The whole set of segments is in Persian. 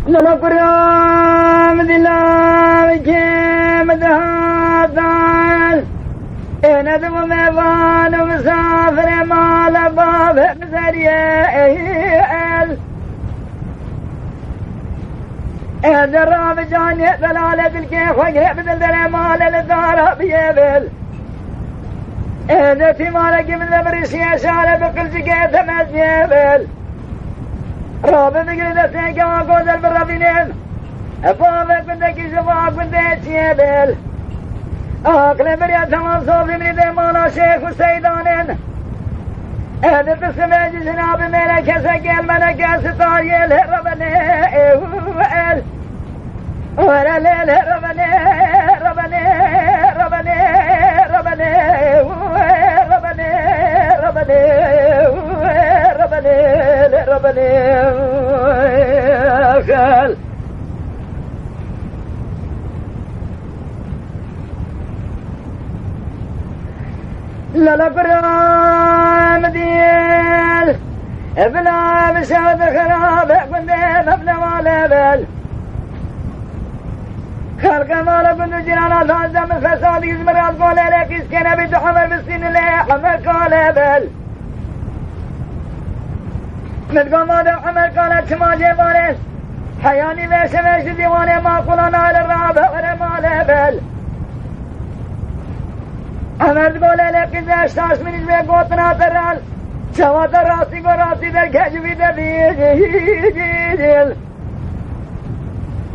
للا قرام دلام كيم دهادان ندم ميوان مسافر مال باب بزريال دراب جاني دلالة الكيف وقرب دلدر مال الدار بيبل ذاتي مالك من البرسية شارة بقل جيت مزيبل رابط قلدة سيكا وقود البرابينين أفاوك كنتك شفاك كنتك يبل أقل بريا تمام صوفي من دي مالا شيخ وسيدانين أهدت السماج جناب ملك سكيل ملك ستار يله ربني ولا ليل ربني ربني ربني ربني ربني ربني ربني ربني خال لا لا برام ديال ابنا بشهد خراب كنت مبنى والبل خلق مالا كنت جرانا ثالثة من فساد يزمرات قولي لك اسكنا بيتو حمر بالسين اللي حمر قولي بل مدقو مادا حمر قولت شما جيباني حياني ويش ويش ديواني ما قولانا للرابع ولا مالي بل حمر قولي لك إذا اشتاش من اسمي قوتنا ترال شوات راسي قراسي در كجبي دبيجيل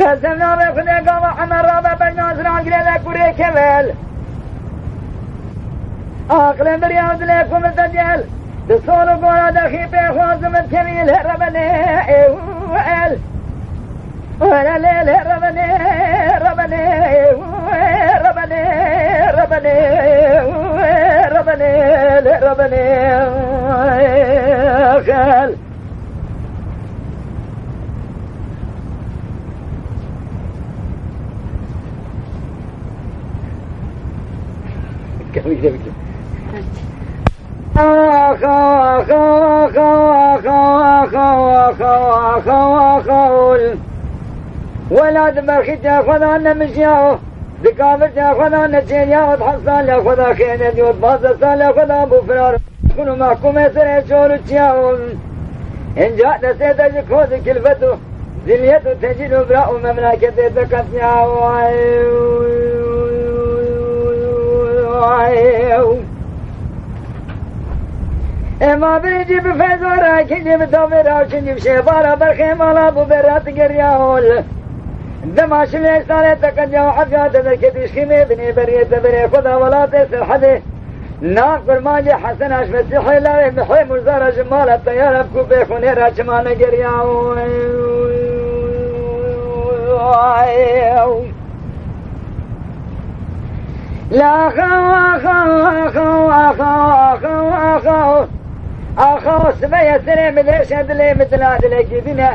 قسمنا بخده قوة حمر رابع بالناس راقل لك وريكبل آقل برياد لكم التجل بصول قولا دخي بخوازم الكميل ربني ولا ليل ربني ربني ربني ربني ربني ربني خال ولاد مرخي تاخذ عنا مشياو ذكامر تاخذ عنا تشينياو تحصل ياخذ خينة يود باز صال ياخذ ابو فرار كونوا معكم يسر شور تشياو ان جاء نسيت خذ كلفته دنيته تجد براء مملكته تكتياو اما بريجي بفزورا كنجي بدومرا وشنجي بشيبارا برخيمالا ببرات قرياول دماش ليش صارت تكنجا وحفيات ذكتش خيمي بني بريت بري خدا ولا تسر حدي ناقر ماجي حسن اش مسيحي لا محي مزارة جمال الطيارة بكوبي خونيرا شمان قرياول لا أخو سبيا سنة مدرش هدلي مثل هدلي كيدنا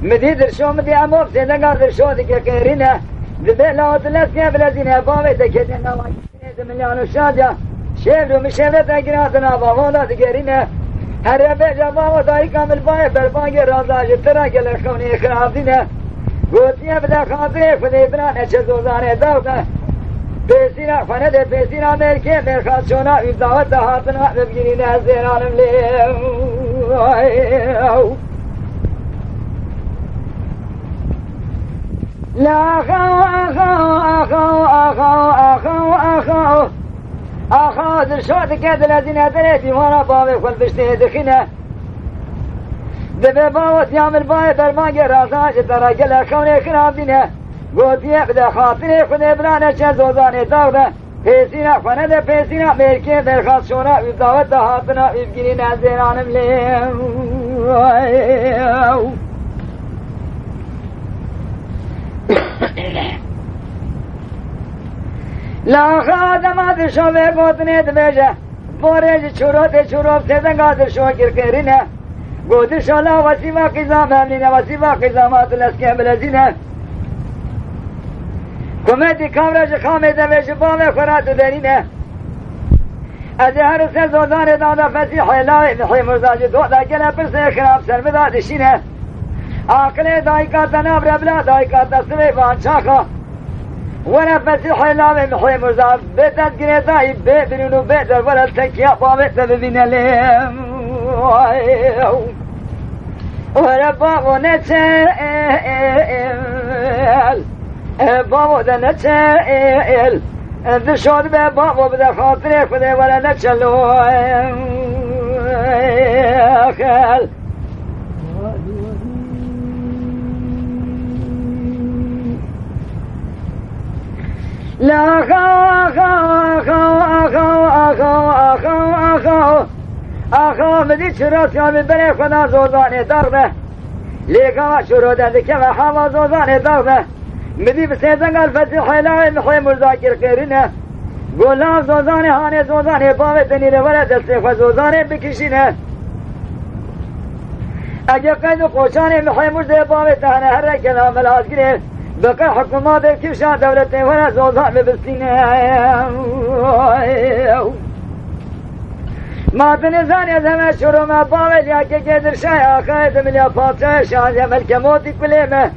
مدي درشو مدي أموف سيدا قاد درشو دي كيرينا دبي لا تلسني بلازينا بامي تكيدنا واحد مليون وشاديا شيفرو مشيفة تاكراتنا بامولا تكيرينا هربي جبابا داي كامل باي بربانجي رازا جترا كلا خوني خرابدنا قوتيا بدا خاطري فدي بنا نشزوزاني داوكا بيسينا فنده بيسينا ملكي ملخات شونا يبداوت هاتنا ببجينينا زيرانم ليه لا أخو درشوت كاد الذين دريتي وانا بابي خل بشتي دخينه دبي باوت يعمل باي برمانجي راساش ترى كلا خوني خرابينه قوتي بدا خاطري خدي برانا شزوزاني داوده بيسينا فنده بيسينا ملكي ملخات شونا يبداوت هاتنا يبجينينا زيرانم ليه لا خادم درشو به گوتنه دبجه بورج چوروب سدنگا درشو کرکرینه گودشو لا وسیما قزام همینه وسیما قزامات لسکه بلزینه کمدی کامرج خامه دبجه بامه خورات درینه از هر سر زودان دادا فسیح لاوی محی مرزاجی دودا گله پرسه خراب سر مدادشینه عاقل دایکات نابر بلا دایکات سوی بانچاخا وانا فسیح لاوی محی مرزا بیتت گره دایی بیبرونو بیتر ولا تکیا بابت ببینه لیم وانا بابو نچل بابو ده نچل دشود به بابو بده خاطره خده ولا نچلو خل لا خا مدی چرا سیامی بره خدا زودانه داغده لیکا شروع دنده که هوا زودانه داغده مدی بسیدنگل فتح لاوی محوی مرزاکر قیرینه گلاب زودانه هانه زودانه باوتنی روره دسته خود زودانه بکشینه اگه قید و قوشانه محوی مرزه باوتنه هر رکل عمل آزگیره بقى حكومات كيفشان دولتين ولا زوزان ببستينه ما تنزان يا زمان شروع ما باول يا كيدر شاي اخايد من يا فاطمه شان يا ملك موتي كلمه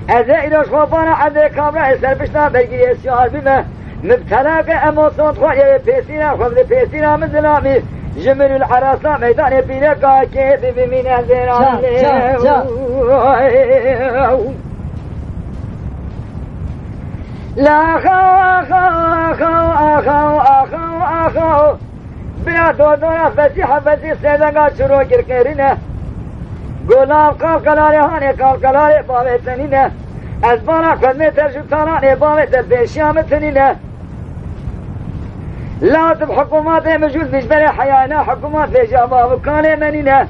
اذا ايروش خوفانا عند كامرا سربشنا بلغي اسيار بما مبتلاك اموسون خويا بيسينا خذ بيسينا من زلامي جمل العراسه ميدان بينك كيف بمن الزران لا خو بنا دو فسیح سیدنگا شروع کرکرینه گلاب کالکلاره هانه کالکلاره باوتنینه از بانا خدمه ترجوتانانه باوت پیشیامتنینه لازم حکومات موجود بجبر حیانا حکومات بجابا وکانه منینه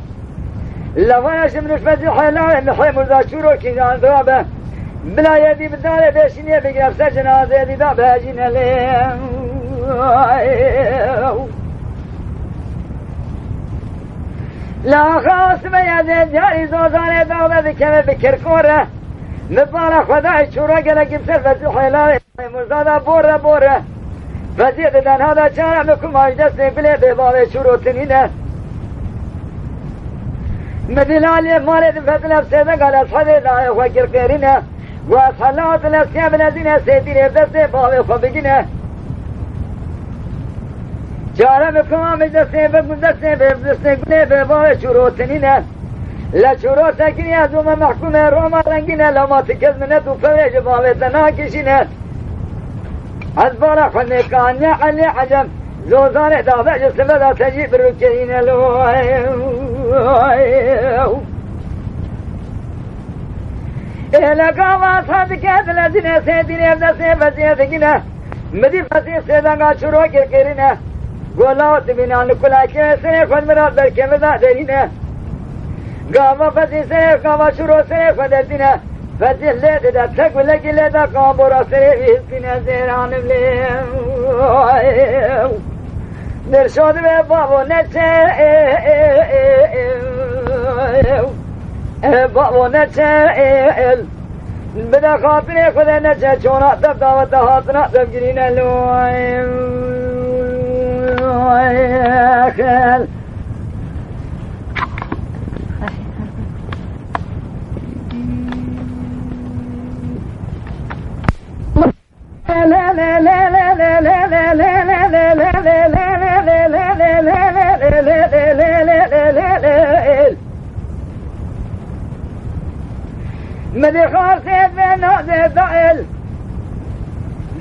لواش منش فسیح لاوه محی مرزا شروع کیجان درابه بلا يدي بدالة بيشيني بقرب سجنا زيدي دا بهجينا ليه لا خاص بيادي جاري زوزاني داوة بكمة بكركورة نبالا خداي شورا قلق بسر فتوحي لا مرزادا بورة فزيد دان هذا جارة مكم عجدسني بلي ببابي شورو تنينة مدلالي مالي دفتنا بسيدة قال أصحابي لا يخوكر قيرينة وصلاة الأسيام الذين سيدين بدسته باوي خبقنا جارة مكما مجدسته بدسته قلي بباوي شروطنين لا شروط تكني أزوم محكومة روما رنگنا لما تكز منت وفويج باوي تناكشين أزبارا خنقان علي عجم زوزان دابع جسم دا تجيب الركين لقا واسد كاد الذين سيدين ابدا سيفزي دغنا مدي فسي سيدانغا شروع كيرنا غولا تبينا نكلا كيسه فمرا بركمدا دينا غاما فسي سي غاما شروع سي فدتنا فسي لد دا تقول كلا دا قامورا سي فينا زيران لي نرشد بابو نچه بابو نچه بدا خاطر خدا نچه چونا دب داوت هاتنا دب گرین خل مدي خارسيت بنا دائل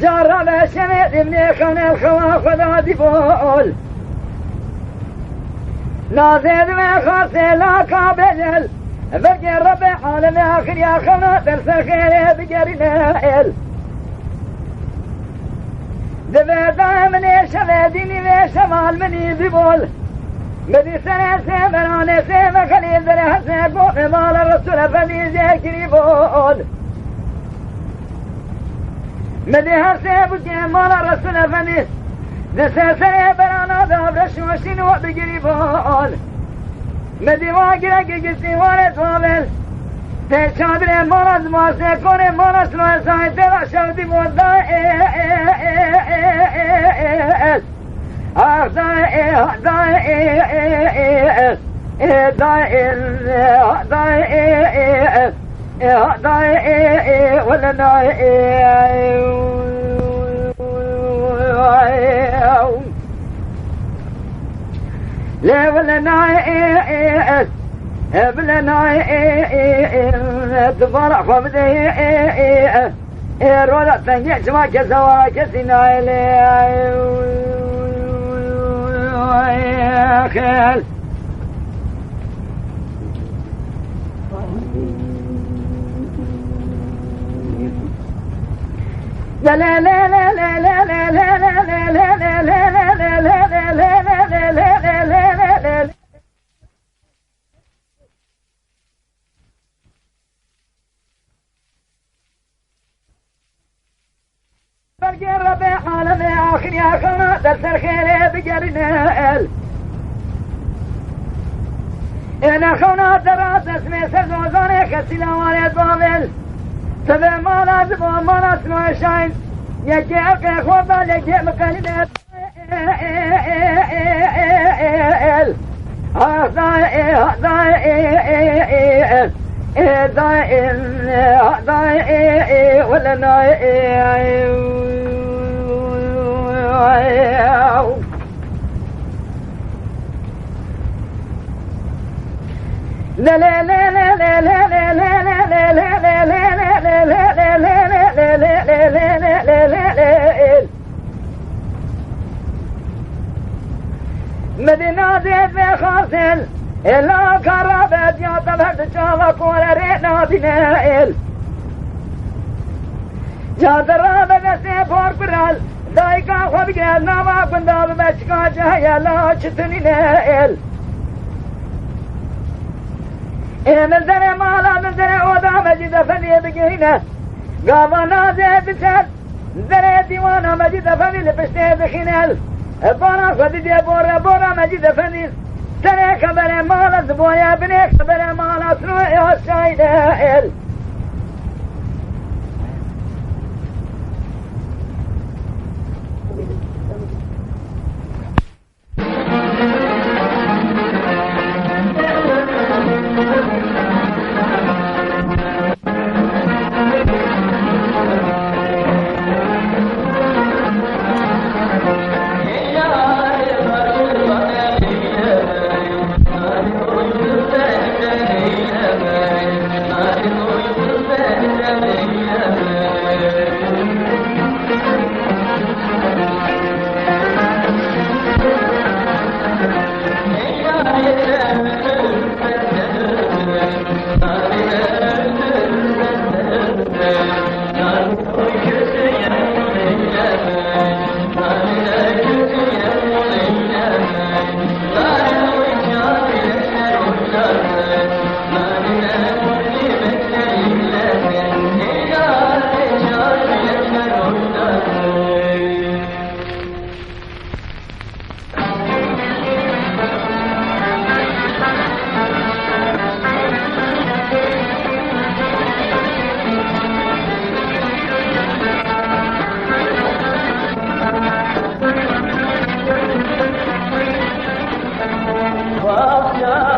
جرب شميت ابني خان الخوا خدا دي بول نازد ما خارسي لا كابل بقي ربي عالم اخر يا خنا درس خير بقرينا دبدا مني شبديني وشمال مني ببول مدي سنة سيبراني سيب خليل دره سيقوم مال الرسول فدي ذكري بول مدي هر سيب مال الرسول فدي دسه سيبرانا دابر شوشين وبقري بول مدي واقرق قلتي وارد وابل تشادر مالز مارسه كوني مالس رأسان تلا شودي مودا تفرح فمدي رولا تنجح ما كسوا كسنا خيال لا لا لا لا لا لا لا لا لا لا لا لا لا لا برجر بحالة آخر يا خنا درس الخير بجرنا أنا خنا درات اسمي سزوزاني خسيلا والد بابل تبع ما لازم ما نسمع شيء يجي أكل خبز يجي مكلنا ولا لا لا لا لا لا لا لا لا لا لا لا لا مدينة في خاصل إلا كرابت يا تبهد شافك ولا رينا بنائل جاد رابط سيفور برال دايقا خبقال ناما كنداب بشكا جايا لا شتني نائل من ذنى مالا من ذنى وضع مجد فني بقينا قابنا زيد بسال ذنى ديوانا مجد فني لبشتي بخينال بورا خدي بورا مجد فني سنة خبر مالا زبويا بني خبر مالا سروي الشايدائل وأخشى